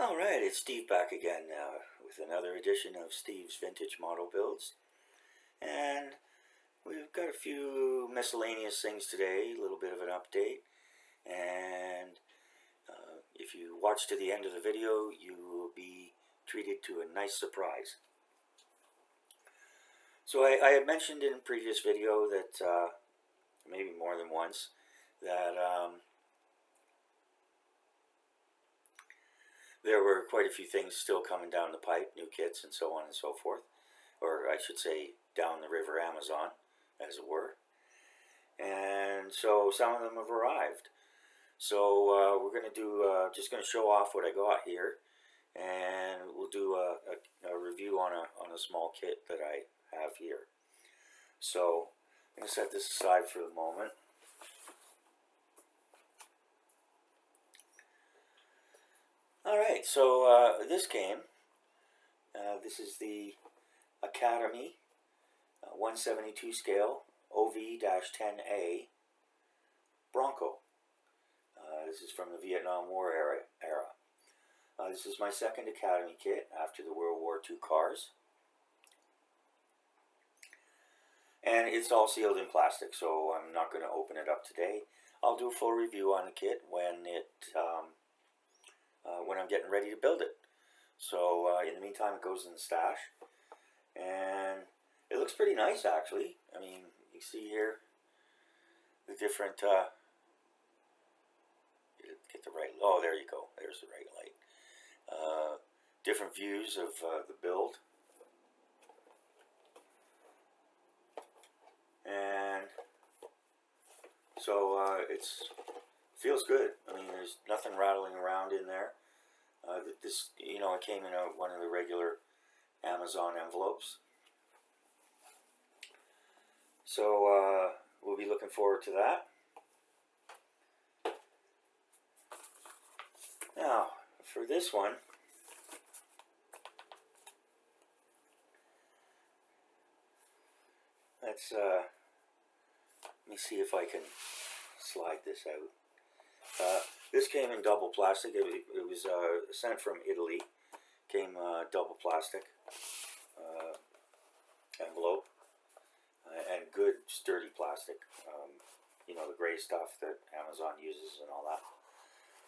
Alright, it's Steve back again with another edition of Steve's Vintage Model Builds. And we've got a few miscellaneous things today, a little bit of an update. And if you watch to the end of the video, you will be treated to a nice surprise. So I had mentioned in a previous video that, maybe more than once, that there were quite a few things still coming down the pipe, new kits and so on and so forth, or I should say down the river Amazon, as it were. And so some of them have arrived. So we're going to do, just going to show off what I got here, and we'll do a review on a small kit that I have here. So I'm going to set this aside for the moment. Alright, so this came. This is the Academy 172 scale OV-10A Bronco. This is from the Vietnam War era. This is my second Academy kit after the World War II cars. And it's all sealed in plastic, so I'm not going to open it up today. I'll do a full review on the kit when I'm getting ready to build it. So in the meantime, it goes in the stash, and it looks pretty nice actually. I mean, you see here the different get the right, oh there you go, there's the right light. Different views of the build, and so it feels good. I mean, there's nothing rattling around in there. This, you know, it came in one of the regular Amazon envelopes. So we'll be looking forward to that. Now, for this one, let's let me see if I can slide this out. This came in double plastic. It was sent from Italy. Came double plastic envelope, and good sturdy plastic. You know, the gray stuff that Amazon uses and all that.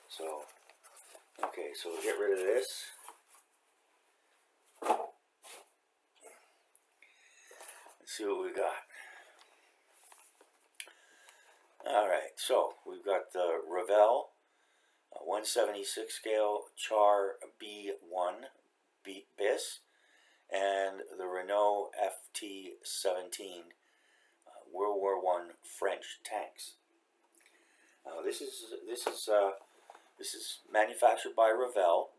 So, okay, so we'll get rid of this. Let's see what we got. Alright, so we've got the Revell 176 scale Char B.1 bis and the Renault FT.17 World War I French tanks. This is manufactured by Revell,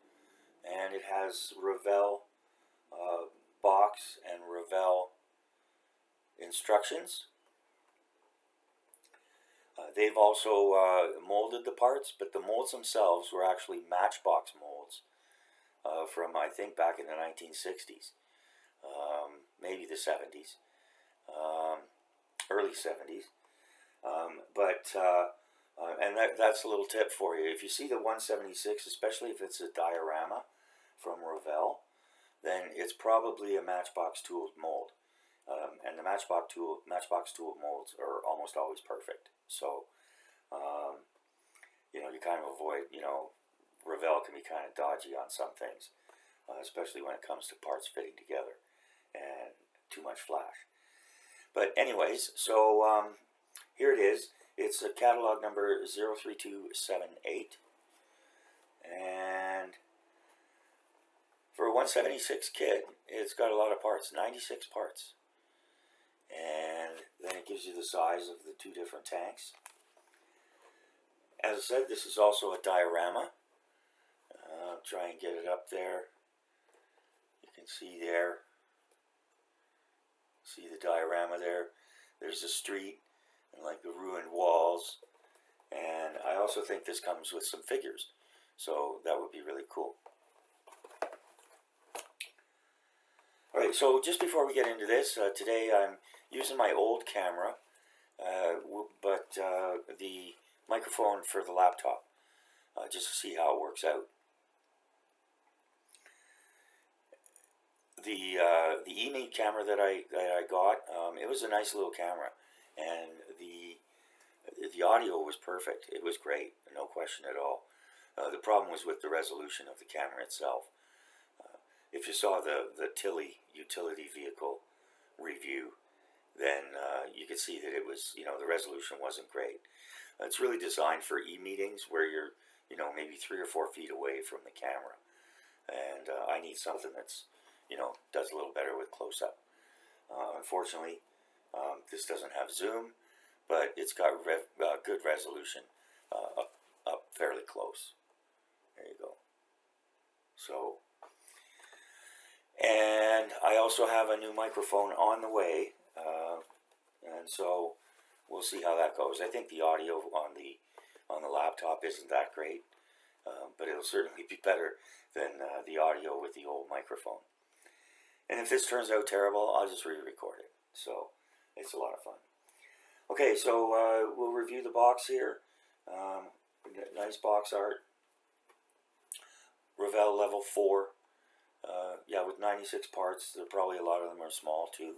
and it has Revell box and Revell instructions. They've also molded the parts, but the molds themselves were actually matchbox molds from, I think, back in the 1960s, maybe the 70s, early 70s. And that's a little tip for you. If you see the 176, especially if it's a diorama from Revell, then it's probably a matchbox tooled mold. And the matchbox tool molds are almost always perfect. So, you know, you kind of avoid, you know, Revell can be kind of dodgy on some things, especially when it comes to parts fitting together and too much flash. But anyways, so here it is. It's a catalog number 03278, and for a 176 kit, it's got a lot of parts, 96 parts. And then it gives you the size of the two different tanks. As I said, this is also a diorama. I'll try and get it up there. You can see there. See the diorama there. There's the street and like the ruined walls. And I also think this comes with some figures. So that would be really cool. Alright, so just before we get into this, today I'm using my old camera, but the microphone for the laptop, just to see how it works out. the E-Meet camera that I got, it was a nice little camera, and the audio was perfect. It was great, no question at all. The problem was with the resolution of the camera itself. If you saw the Tilly utility vehicle review, then you could see that it was, the resolution wasn't great. It's really designed for e-meetings where you're, maybe 3 or 4 feet away from the camera. And I need something that's, does a little better with close-up. Unfortunately, this doesn't have zoom, but it's got good resolution up fairly close. There you go. So, and I also have a new microphone on the way, and so we'll see how that goes. I think the audio on the laptop isn't that great, but it'll certainly be better than the audio with the old microphone. And if this turns out terrible, I'll just re-record it. So it's a lot of fun. Okay, so we'll review the box here. Nice box art. Revell level 4. Yeah, with 96 parts, there probably a lot of them are small too.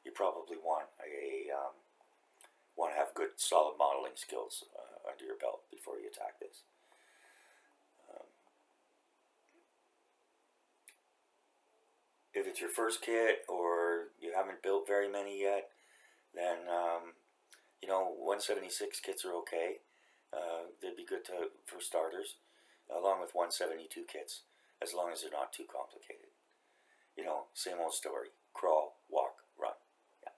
You probably want to have good solid modeling skills under your belt before you attack this. If it's your first kit or you haven't built very many yet, then 176 kits are okay. They'd be good for starters, along with 172 kits, as long as they're not too complicated. Same old story. Crawl, walk, run. Yeah.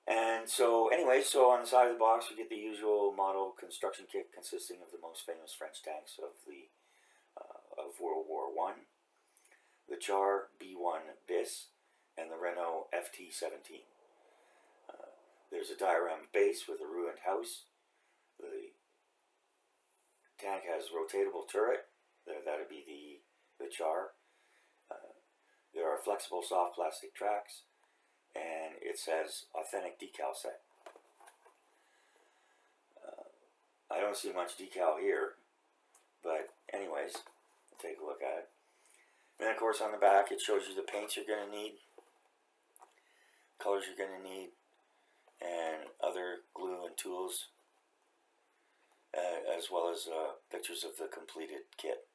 And so, anyway, so on the side of the box, we get the usual model construction kit consisting of the most famous French tanks of World War I, the Char B.1 bis, and the Renault FT.17. There's a diorama base with a ruined house. The tank has rotatable turret. That would be the Char. There are flexible soft plastic tracks, and it says authentic decal set. I don't see much decal here, but anyways, we'll take a look at it. And of course on the back it shows you the paints you're going to need, colors you're going to need, and other glue and tools, as well as pictures of the completed kit.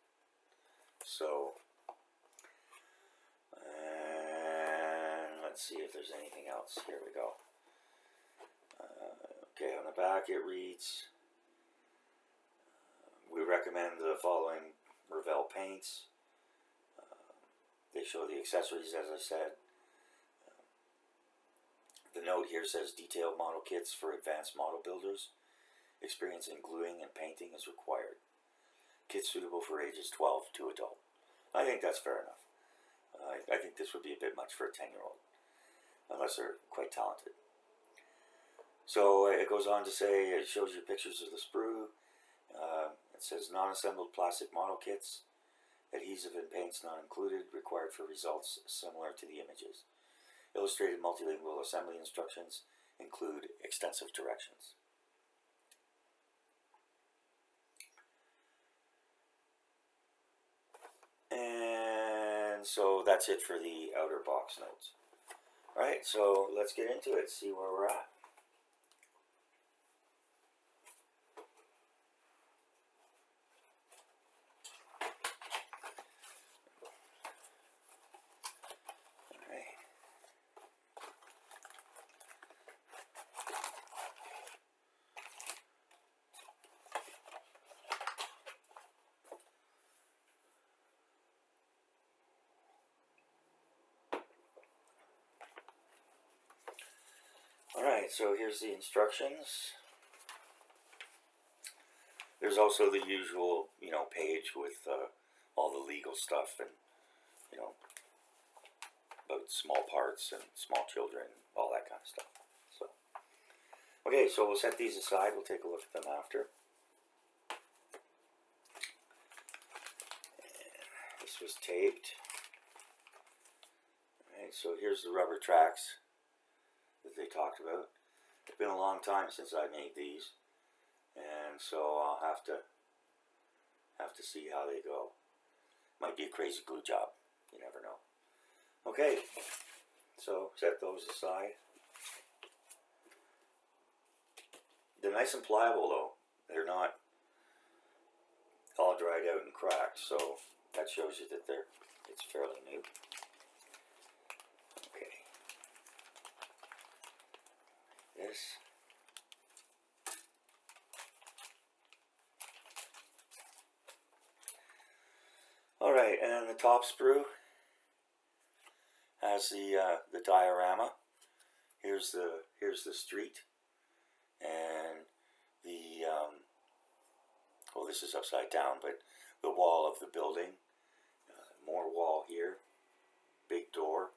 So, let's see if there's anything else. Here we go. Okay, on the back it reads, we recommend the following Revell paints. They show the accessories, as I said. The note here says detailed model kits for advanced model builders. Experience in gluing and painting is required. Kits suitable for ages 12 to adult. I think that's fair enough. I think this would be a bit much for a 10-year-old, unless they're quite talented. So it goes on to say, it shows you pictures of the sprue. It says non-assembled plastic model kits. Adhesive and paints not included, required for results similar to the images. Illustrated multilingual assembly instructions include extensive directions. And so that's it for the outer box notes. Alright, so let's get into it, see where we're at. Alright, so here's the instructions. There's also the usual, page with all the legal stuff and, about small parts and small children, all that kind of stuff. So, okay, so we'll set these aside. We'll take a look at them after. And this was taped. Alright, so here's the rubber tracks that they talked about. It's been a long time since I made these, and so I'll have to see how they go. Might be a crazy glue job. You never know. Okay, so set those aside. They're nice and pliable though. They're not all dried out and cracked, so that shows you that it's fairly new. Okay. This. Alright, and the top sprue has the diorama. Here's the street, and the well, this is upside down, but the wall of the building. More wall here, big door,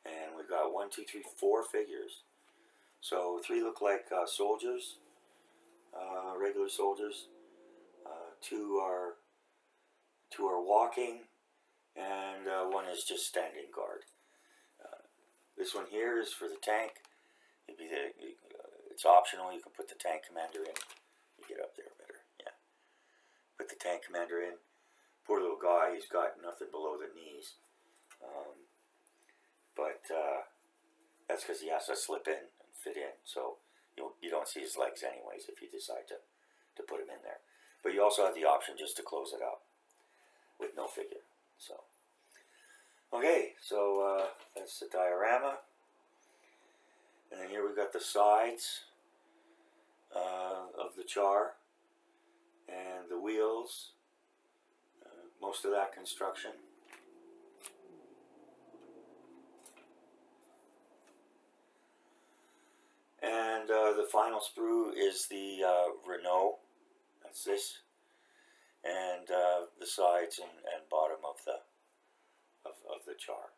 and we've got 1, 2, 3, 4 figures. So 3 look like soldiers, regular soldiers. 2 are walking, and 1 is just standing guard. This one here is for the tank. It's optional. You can put the tank commander in. You get up there better. Yeah. Put the tank commander in. Poor little guy. He's got nothing below the knees. But that's because he has to slip in and fit in. So you don't see his legs anyways if you decide to put him in there. But you also have the option just to close it up with no figure. So okay, so that's the diorama. And then here we've got the sides of the Char and the wheels, most of that construction. And the final sprue is the Renault. That's this, and the sides and bottom of the Char.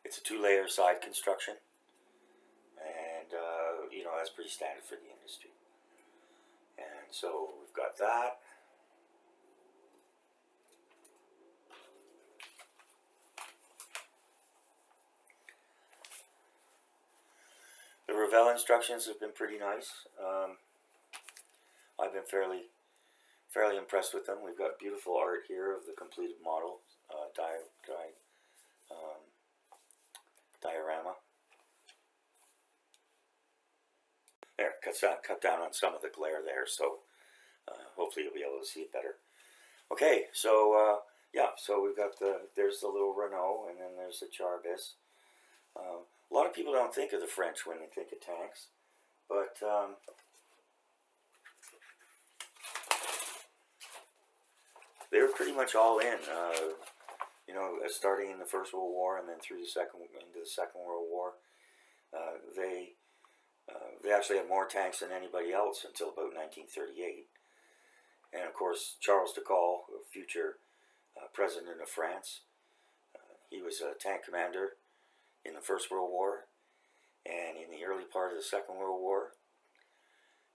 It's a 2-layer side construction, and that's pretty standard for the industry. And so we've got that. The Revell instructions have been pretty nice. I've been fairly impressed with them. We've got beautiful art here of the completed model, diorama. There, cut down on some of the glare there, so hopefully you'll be able to see it better. Okay, so yeah, so we've got there's the little Renault, and then there's the Char B.1. A lot of people don't think of the French when they think of tanks, but they were pretty much all in. Starting in the First World War and then through into the Second World War, they actually had more tanks than anybody else until about 1938. And of course, Charles de Gaulle, a future president of France, he was a tank commander in the First World War and in the early part of the Second World War,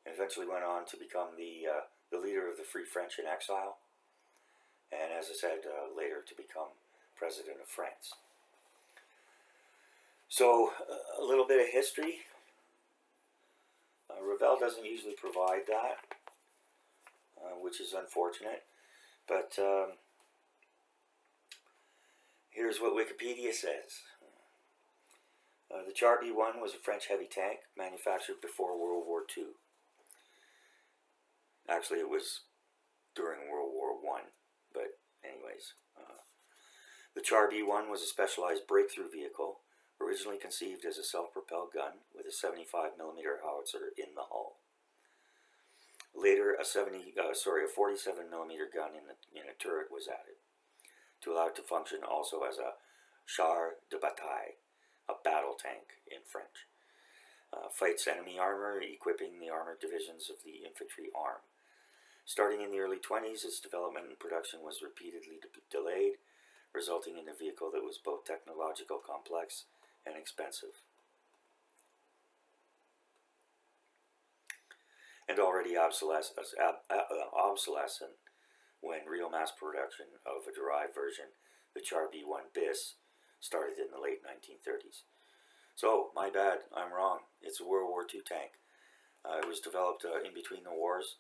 and eventually went on to become the leader of the Free French in exile, and as I said, later to become president of France. So a little bit of history. Revell doesn't usually provide that, which is unfortunate, but here's what Wikipedia says. The Char B.1 was a French heavy tank manufactured before World War II. Actually, it was during World War I, but anyways. The Char B.1 was a specialized breakthrough vehicle, originally conceived as a self-propelled gun with a 75mm howitzer in the hull. Later, a 47mm gun in a turret was added to allow it to function also as a char de bataille, a battle tank in French. Fights enemy armor, equipping the armored divisions of the infantry arm. Starting in the early 20s, its development and production was repeatedly delayed, resulting in a vehicle that was both technological complex and expensive, and already obsolescent when real mass production of a derived version, the Char B.1 bis, started in the late 1930s. So, my bad, I'm wrong. It's a World War II tank. It was developed in between the wars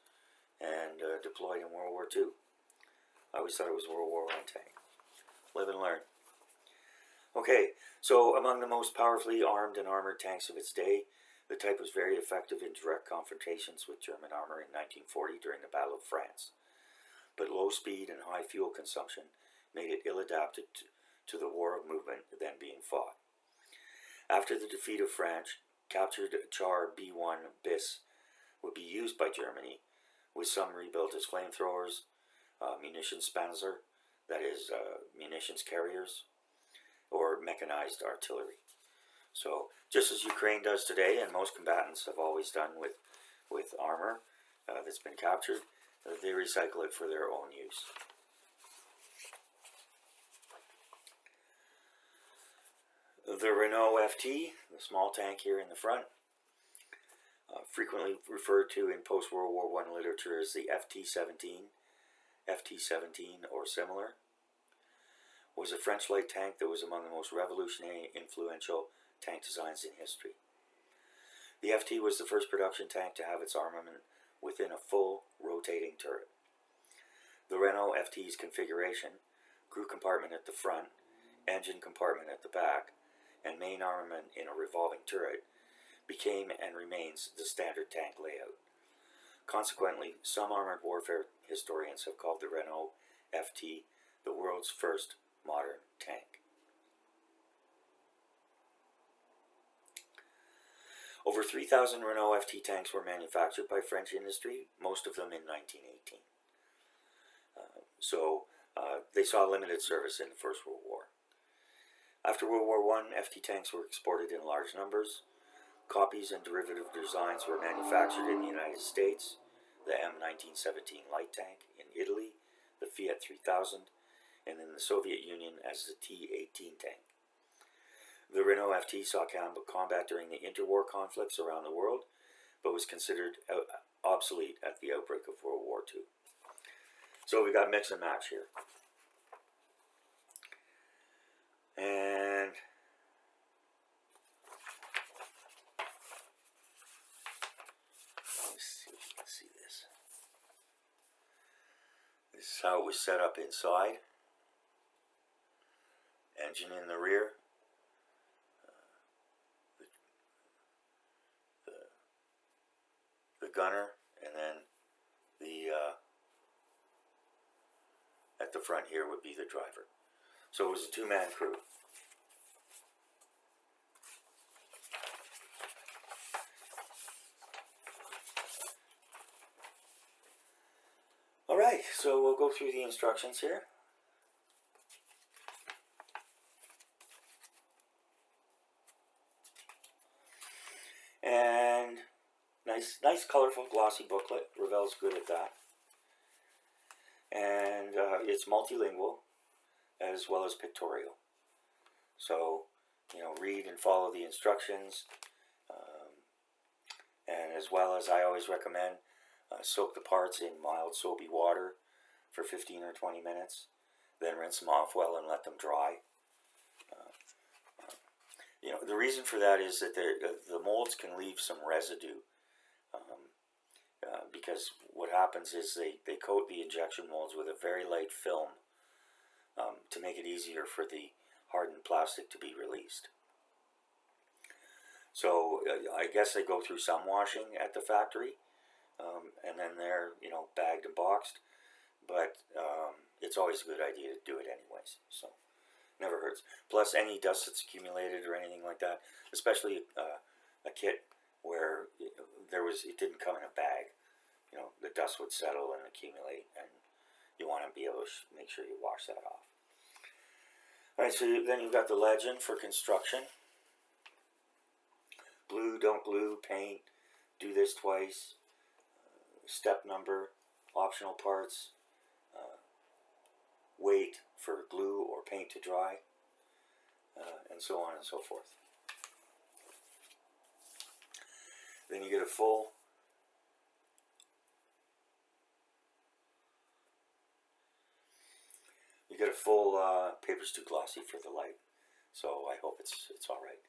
and deployed in World War II. I always thought it was a World War I tank. Live and learn. Okay, so among the most powerfully armed and armored tanks of its day, the type was very effective in direct confrontations with German armor in 1940 during the Battle of France. But low speed and high fuel consumption made it ill-adapted to the war of movement then being fought. After the defeat of France, captured Char B.1 bis would be used by Germany, with some rebuilt as flamethrowers, Munitionspanzer, that is, munitions carriers, or mechanized artillery. So, just as Ukraine does today, and most combatants have always done with armor that's been captured, they recycle it for their own use. The Renault FT, the small tank here in the front, frequently referred to in post-World War I literature as the FT.17, FT.17 or similar, was a French light tank that was among the most revolutionary and influential tank designs in history. The FT was the first production tank to have its armament within a full rotating turret. The Renault FT's configuration, crew compartment at the front, engine compartment at the back, and main armament in a revolving turret, became and remains the standard tank layout. Consequently, some armored warfare historians have called the Renault FT the world's first modern tank. Over 3,000 Renault FT tanks were manufactured by French industry, most of them in 1918. They saw limited service in the First World War. After World War I, FT tanks were exported in large numbers. Copies and derivative designs were manufactured in the United States, the M1917 light tank in Italy, the Fiat 3000, and in the Soviet Union as the T-18 tank. The Renault FT saw combat during the interwar conflicts around the world, but was considered obsolete at the outbreak of World War II. So we got mix and match here. And let's see if you can see this. This is how it was set up inside. Engine in the rear. The gunner, and then the at the front here would be the driver. So it was a two-man crew. Alright, so we'll go through the instructions here. And nice colorful glossy booklet. Revell's good at that. And it's multilingual as well as pictorial. So, read and follow the instructions. And as well as I always recommend, soak the parts in mild soapy water for 15 or 20 minutes. Then rinse them off well and let them dry. The reason for that is that the molds can leave some residue. Because what happens is they coat the injection molds with a very light film to make it easier for the hardened plastic to be released. So I guess they go through some washing at the factory, and then they're bagged and boxed. But it's always a good idea to do it anyways. So never hurts. Plus any dust that's accumulated or anything like that, especially a kit where it didn't come in a bag. The dust would settle and accumulate, and you want to be able to make sure you wash that off. Alright, so then you've got the legend for construction. Glue, don't glue, paint, do this twice, step number, optional parts, wait for glue or paint to dry, and so on and so forth. Then you get a full paper's too glossy for the light, so I hope it's all right.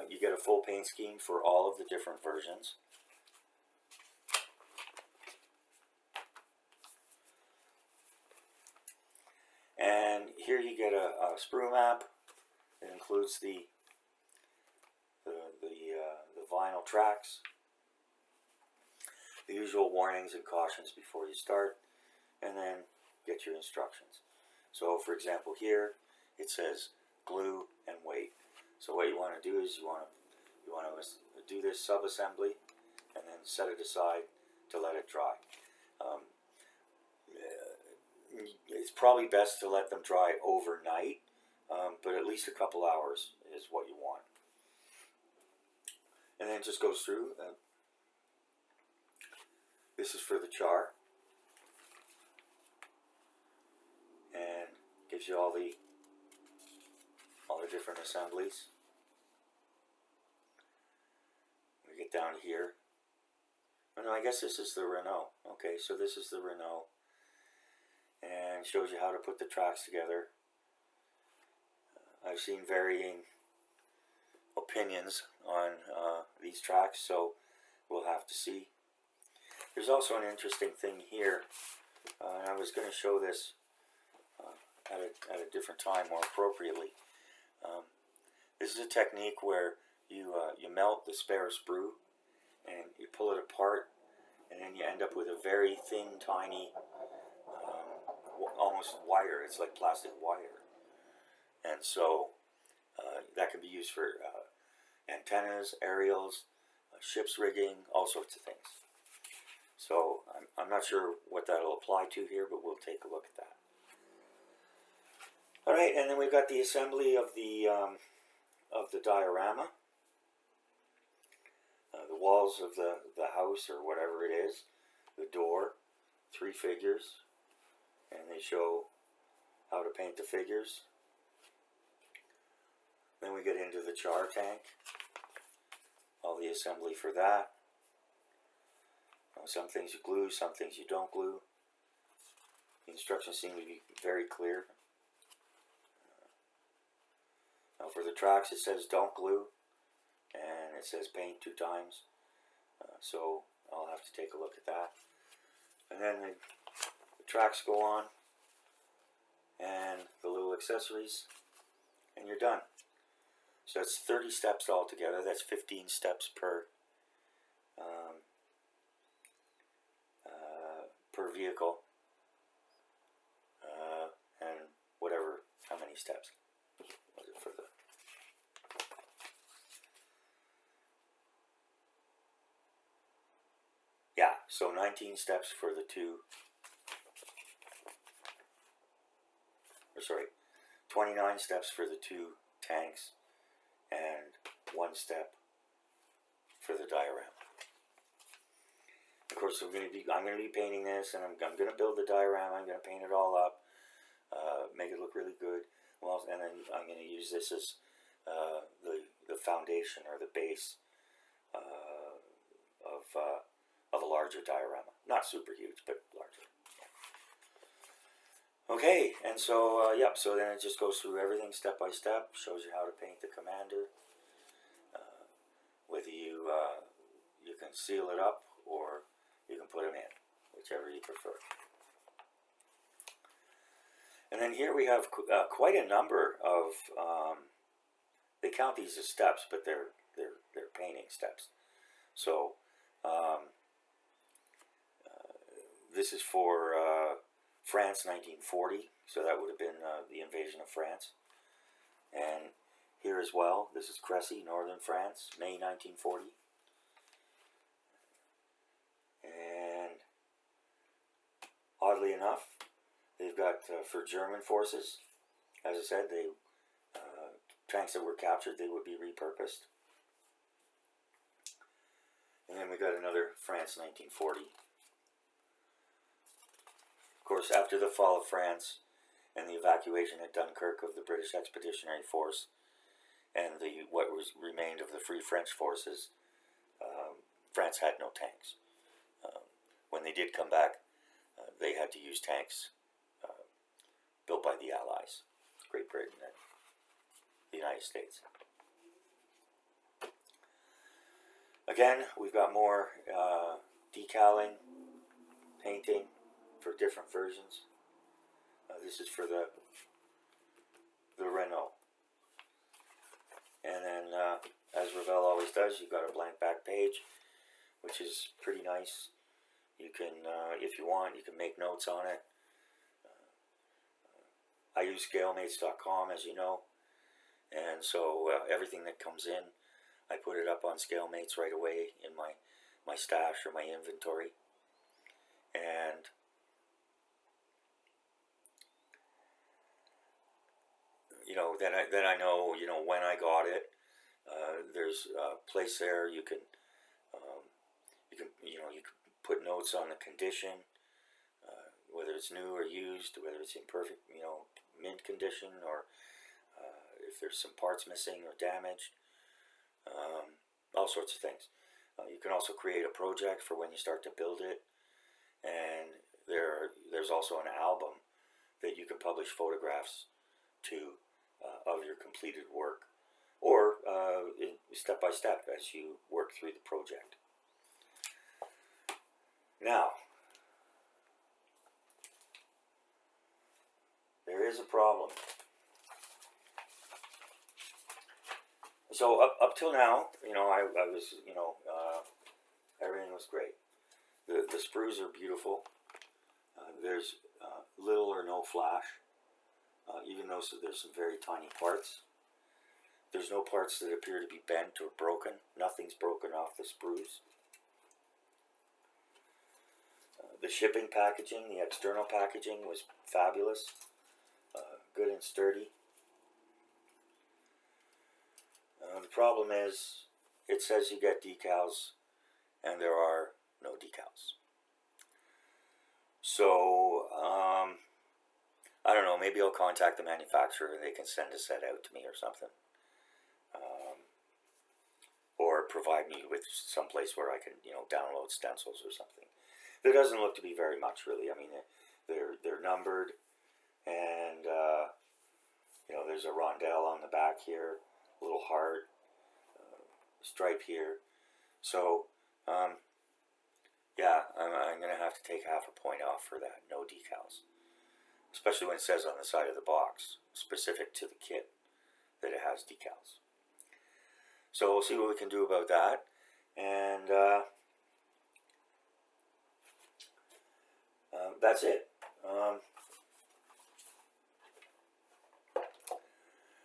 You get a full paint scheme for all of the different versions. here you get a sprue map. It includes the vinyl tracks, the usual warnings and cautions before you start, and then get your instructions. So for example here it says glue and wait. So what you want to do is you want to do this sub-assembly and then set it aside to let it dry. It's probably best to let them dry overnight, but at least a couple hours is what you want. And then it just goes through. This is for the Char, and gives you all the different assemblies. We get down here. Oh no, I guess this is the Renault. Okay, so this is the Renault, and shows you how to put the tracks together. I've seen varying opinions on these tracks, so we'll have to see. There's also an interesting thing here, and I was going to show this at a different time more appropriately. This is a technique where you melt the spare sprue and you pull it apart, and then you end up with a very thin, tiny, almost wire. It's like plastic wire, and so that can be used for antennas, aerials, ship's rigging, all sorts of things. So I'm not sure what that'll apply to here, but we'll take a look at that. All right, and then we've got the assembly of the diorama. The walls of the house or whatever it is, the door, 3 figures, and they show how to paint the figures. Then we get into the Char tank, all the assembly for that. Some things you glue, some things you don't glue. The instructions seem to be very clear. Now for the tracks it says don't glue, and it says paint 2 times. So I'll have to take a look at that. And then the tracks go on, and the little accessories, and you're done. So that's 30 steps altogether. That's 15 steps per vehicle, and whatever, how many steps was it for the... Yeah, so 19 steps for the 29 steps for the 2 tanks, and 1 step for the diorama. Of course, I'm going to be painting this, and I'm going to build the diorama. I'm going to paint it all up, make it look really good. Well, and then I'm going to use this as the foundation or the base of a larger diorama. Not super huge, but larger. Okay, and so yep. So then it just goes through everything step by step. Shows you how to paint the commander. Whether you can seal it up or you can put them in, whichever you prefer. And then here we have quite a number of, they count these as steps, but they're painting steps. So this is for France 1940, so that would have been the invasion of France. And here as well, this is Crécy, northern France, May 1940. And oddly enough, they've got for German forces, as I said, they tanks that were captured, they would be repurposed. And then we got another France 1940. Of course, after the fall of France and the evacuation at Dunkirk of the British Expeditionary Force and what was remained of the Free French forces, France had no tanks. When they did come back, they had to use tanks built by the Allies, Great Britain and the United States. Again, we've got more decaling, painting for different versions. This is for the the Renault. And then, as Revell always does, you've got a blank back page, which is pretty nice. You can, if you want, you can make notes on it. I use ScaleMates.com, as you know, and so everything that comes in, I put it up on ScaleMates right away in my stash or my inventory. And then I know when I got it. There's a place there you can put notes on the condition, whether it's new or used, whether it's in perfect mint condition, or if there's some parts missing or damaged, all sorts of things. You can also create a project for when you start to build it, and there's also an album that you can publish photographs to of your completed work, or step by step as you work through the project. Now, there is a problem. So up till now, I was, everything was great. The sprues are beautiful. There's little or no flash, even though there's some very tiny parts. There's no parts that appear to be bent or broken. Nothing's broken off the sprues. The shipping packaging, the external packaging, was fabulous, good and sturdy. The problem is, it says you get decals, and there are no decals. So, I don't know, maybe I'll contact the manufacturer and they can send a set out to me or something. Or provide me with some place where I can, download stencils or something. There doesn't look to be very much, really. I mean, they're numbered, and there's a rondelle on the back here, a little heart, stripe here. So, yeah, I'm going to have to take half a point off for that. No decals, especially when it says on the side of the box, specific to the kit, that it has decals. So we'll see what we can do about that, and that's it.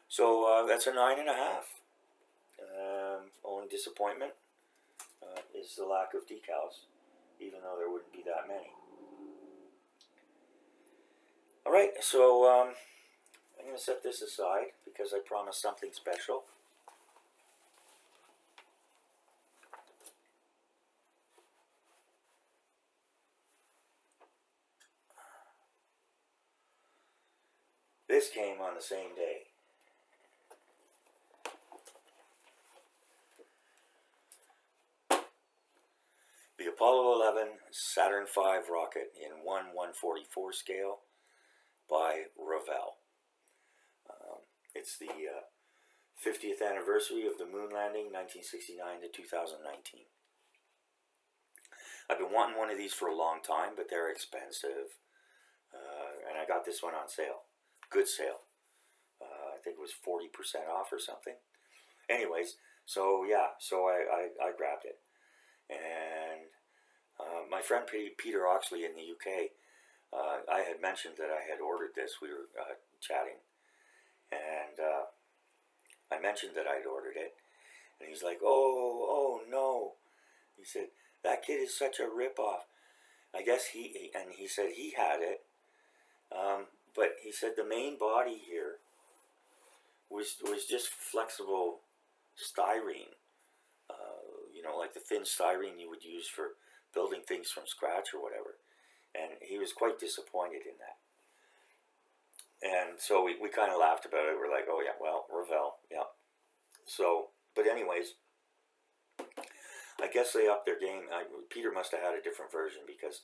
So that's a 9.5. Only disappointment is the lack of decals, even though there wouldn't be that many. Alright, so I'm going to set this aside because I promised something special. This came on the same day. The Apollo 11 Saturn V rocket in 1/144 scale by Revell. It's the 50th anniversary of the moon landing, 1969 to 2019. I've been wanting one of these for a long time, but they're expensive. And I got this one on sale. Good sale. I think it was 40% off or something. Anyways, so yeah, so I grabbed it. And my friend Peter Oxley in the UK, I had mentioned that I had ordered this. We were chatting, and I mentioned that I'd ordered it, and he's like, oh no. He said, that kid is such a ripoff. I guess he said he had it, but he said the main body here was just flexible styrene, like the thin styrene you would use for building things from scratch or whatever. And he was quite disappointed in that. And so we kind of laughed about it. We're like, oh yeah, well, Revell, yeah. So, but anyways, I guess they upped their game. Peter must have had a different version because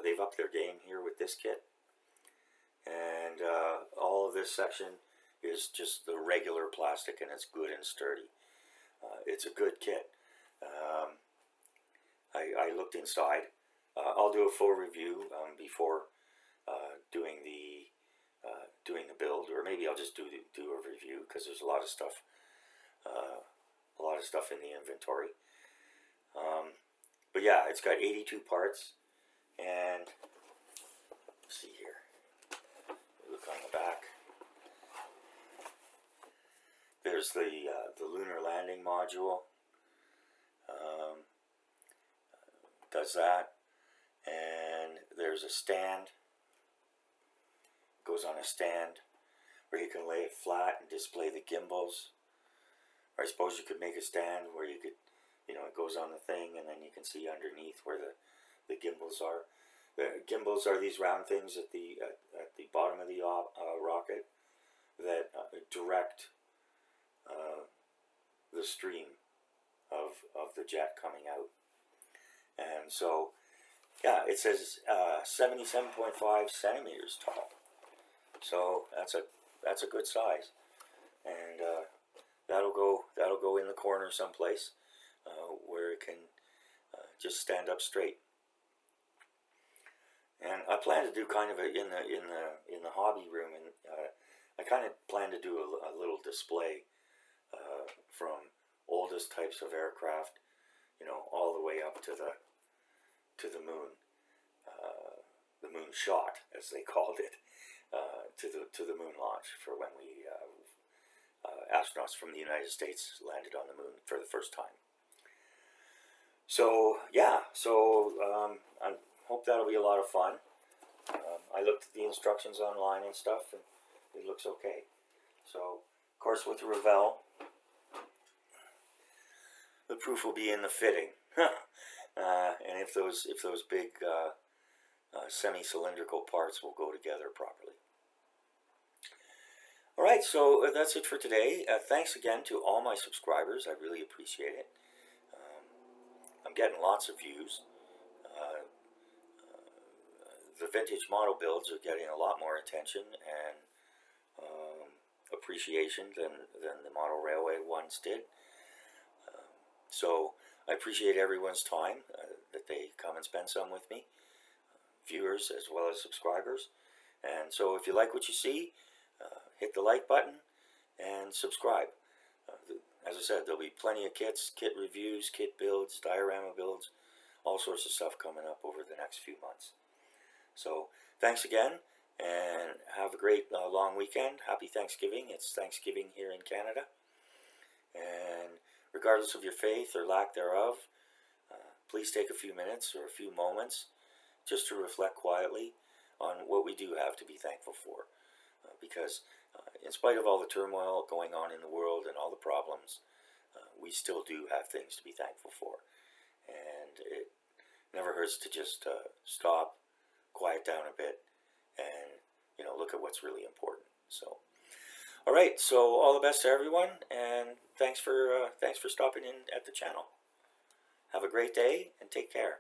they've upped their game here with this kit. And all of this section is just the regular plastic, and it's good and sturdy. It's a good kit. I looked inside. I'll do a full review before doing the build, or maybe I'll just do a review, because there's a lot of stuff in the inventory. But yeah, it's got 82 parts, and let's see here. Look on the back. There's the lunar landing module. Does that, and there's a stand. Goes on a stand where you can lay it flat and display the gimbals. Or I suppose you could make a stand where you could, it goes on the thing, and then you can see underneath where the gimbals are. The gimbals are these round things at the bottom of the rocket that direct the stream of the jet coming out. And so, yeah, it says 77.5 centimeters tall. So that's a good size, and that'll go in the corner someplace where it can just stand up straight. And I plan to do kind of in the hobby room, and I kind of plan to do a little display from oldest types of aircraft, all the way up to the moon, the moon shot, as they called it, to the moon launch, for when we astronauts from the United States landed on the moon for the first time. So yeah, I hope that'll be a lot of fun. I looked at the instructions online and stuff, and it looks okay. So, of course, with the Revell, the proof will be in the fitting, and if those big semi-cylindrical parts will go together properly. All right, so that's it for today. Thanks again to all my subscribers. I really appreciate it. I'm getting lots of views. The vintage model builds are getting a lot more attention and appreciation than the model railway ones did. So I appreciate everyone's time that they come and spend some with me, viewers as well as subscribers. And so if you like what you see, hit the like button and subscribe. As I said, there'll be plenty of kits, kit reviews, kit builds, diorama builds, all sorts of stuff coming up over the next few months. So thanks again, and have a great long weekend. Happy Thanksgiving. It's Thanksgiving here in Canada. And regardless of your faith or lack thereof, please take a few minutes or a few moments just to reflect quietly on what we do have to be thankful for. Because in spite of all the turmoil going on in the world and all the problems, we still do have things to be thankful for. And it never hurts to just stop, quiet down a bit, and look at what's really important. So, all right. So all the best to everyone, and thanks for stopping in at the channel. Have a great day and take care.